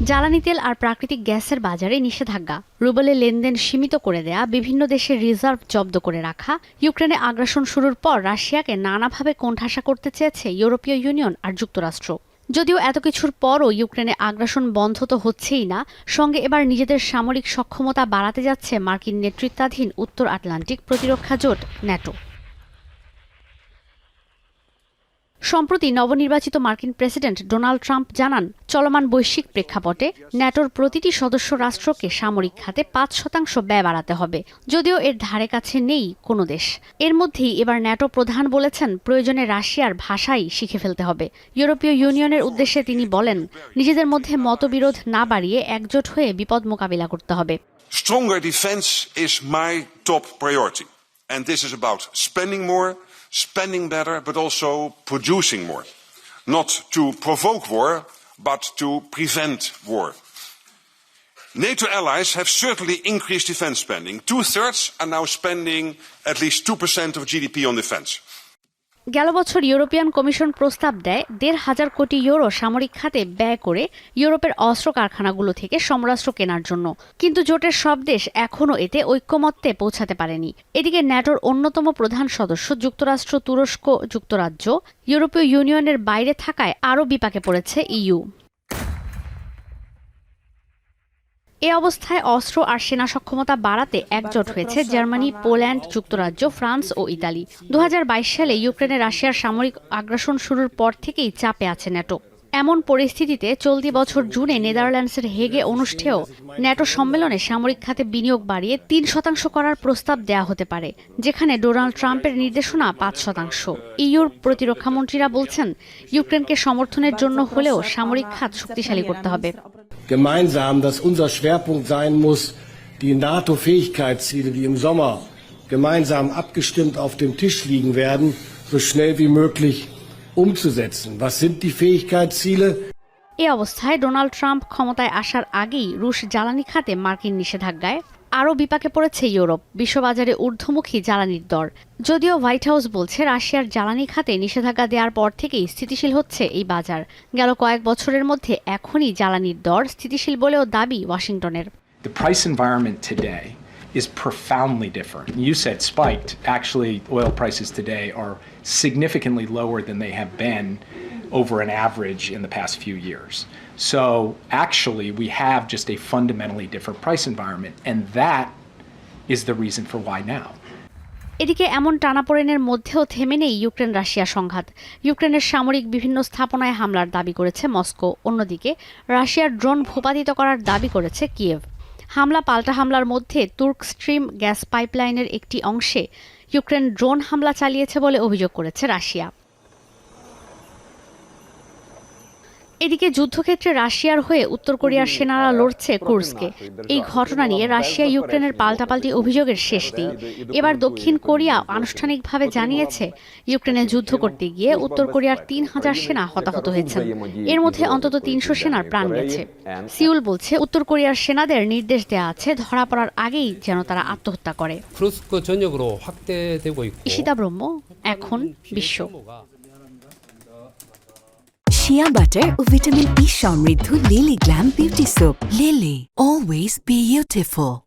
জ্বালানি তেল আর প্রাকৃতিক গ্যাসের বাজারে নিষেধাজ্ঞা, রুবেলে লেনদেন সীমিত করে দেয়া, বিভিন্ন দেশের রিজার্ভ জব্দ করে রাখা, ইউক্রেনে আগ্রাসন শুরুর পর রাশিয়াকে নানাভাবে কোণঠাসা করতে চেয়েছে ইউরোপীয় ইউনিয়ন আর যুক্তরাষ্ট্র। যদিও এত কিছুর পরও ইউক্রেনে আগ্রাসন বন্ধ তো হচ্ছেই না, সঙ্গে এবার নিজেদের সামরিক সক্ষমতা বাড়াতে যাচ্ছে মার্কিন নেতৃত্বাধীন উত্তর আটলান্টিক প্রতিরক্ষা জোট ন্যাটো। সম্প্রতি নবনির্বাচিত মার্কিন প্রেসিডেন্ট ডোনাল্ড ট্রাম্প জানান, চলমান বৈশ্বিক প্রেক্ষাপটে ন্যাটোর প্রতিটি সদস্য রাষ্ট্রকে সামরিক খাতে ৫% ব্যয় বাড়াতে হবে, যদিও এর ধারে কাছে নেই কোনো দেশ। এর মধ্যেই এবার ন্যাটো প্রধান বলেছেন, প্রয়োজনে রাশিয়ার ভাষাই শিখে ফেলতে হবে। ইউরোপীয় ইউনিয়নের উদ্দেশ্যে তিনি বলেন, নিজেদের মধ্যে মতবিরোধ না বাড়িয়ে একজোট হয়ে বিপদ মোকাবিলা করতে হবে। Stronger defense is my top priority, and this is about spending more, spending better, but also producing more. Not to provoke war, but to prevent war. NATO allies have certainly increased defense spending. 2/3 are now spending at least 2% of GDP on defense. গেল বছর European commission প্রস্তাব দেয় ১,৫০০ কোটি euro সামরিক খাতে ব্যয় করে ইউরোপের অস্ত্র কারখানাগুলো থেকে সমরাস্ত্র কেনার জন্য, কিন্তু জোটের সব দেশ এখনও এতে ঐক্যমত্যে পৌঁছাতে পারেনি। এদিকে ন্যাটোর অন্যতম প্রধান সদস্য যুক্তরাষ্ট্র, তুরস্ক, যুক্তরাজ্য ইউরোপীয় ইউনিয়নের বাইরে থাকায় আরও বিপাকে পড়েছে ইইউ। এ অবস্থায় অস্ত্র আর সেনা সক্ষমতা বাড়াতে একজোট হয়েছে জার্মানি, পোল্যান্ড, যুক্তরাজ্য, ফ্রান্স ও ইতালি। ২০২২ সালে ইউক্রেনে রাশিয়ার সামরিক আগ্রাসন শুরুর পর থেকেই চাপে আছে ন্যাটো। এমন পরিস্থিতিতে চলতি বছর জুনে নেদারল্যান্ডসের হেগে অনুষ্ঠেয় ন্যাটো সম্মেলনে সামরিক খাতে বিনিয়োগ বাড়িয়ে ৩% করার প্রস্তাব দেয়া হতে পারে, যেখানে ডোনাল্ড ট্রাম্পের নির্দেশনা ৫%। ইইউর প্রতিরক্ষামন্ত্রীরা বলছেন, ইউক্রেনকে সমর্থনের জন্য হলেও সামরিক খাত শক্তিশালী করতে হবে। Gemeinsam, dass unser Schwerpunkt sein muss, die NATO-Fähigkeitsziele, die im Sommer gemeinsam abgestimmt auf dem Tisch liegen werden, so schnell wie möglich umzusetzen. Was sind die Fähigkeitsziele? এ অবস্থায় ডোনাল্ড ট্রাম্প ক্ষমতায় আসার আগেই রুশ জ্বালানি খাতে মার্কিন নিষেধাজ্ঞায় আরও বিপাকে পড়েছে ইউরোপ। বিশ্ববাজারে ঊর্ধ্বমুখী জ্বালানির দর। যদিও হোয়াইট হাউস বলছে, রাশিয়ার জ্বালানি খাতে নিষেধাজ্ঞা দেওয়ার পর থেকেই স্থিতিশীল হচ্ছে এই বাজার। গেল কয়েক বছরের মধ্যে এখনই জ্বালানির দর স্থিতিশীল বলেও দাবি ওয়াশিংটনের। The price environment today is profoundly different. You said spiked. Actually, oil prices today are significantly lower than they have been over an average in the past few years. So actually, we have just a fundamentally different price environment, and that is the reason for why now. এদিকে এমন টানাপোড়েনের মধ্যেও থেমে নেই Ukraine Russia সংঘাত। ইউক্রেনের সামরিক বিভিন্ন স্থাপনায় হামলার দাবি করেছে মস্কো, অন্যদিকে রাশিয়ার ড্রোন ভূপাতিত করার দাবি করেছে কিয়েভ। হামলা পাল্টা হামলার মধ্যে তুর্ক স্ট্রিম গ্যাস পাইপলাইনের একটি অংশে ইউক্রেন ড্রোন হামলা চালিয়েছে বলে অভিযোগ করেছে রাশিয়া। এদিকে যুদ্ধক্ষেত্রে রাশিয়ার হয়ে উত্তর কোরিয়ার সেনারা লড়ছে কুর্স্কে। এই ঘটনা নিয়ে রাশিয়া ইউক্রেনের পাল্টাপাল্টি অভিযোগের শেষ নেই। এবার দক্ষিণ কোরিয়া আনুষ্ঠানিকভাবে জানিয়েছে, ইউক্রেনে যুদ্ধ করতে গিয়ে উত্তর কোরিয়ার ৩,০০০ সেনা হতাহত হয়েছেন। এর মধ্যে অন্তত ৩০০ সেনার প্রাণ গেছে। সিউল বলছে, উত্তর কোরিয়ার সেনাদের নির্দেশ দেওয়া আছে ধরা পড়ার আগেই যেন তারা আত্মহত্যা করে। ঈশিতা ব্রহ্ম, এখন বিশ্ব। Shea butter ও ভিটামিন ই সমৃদ্ধ lily glam beauty soap. Lily, always be beautiful.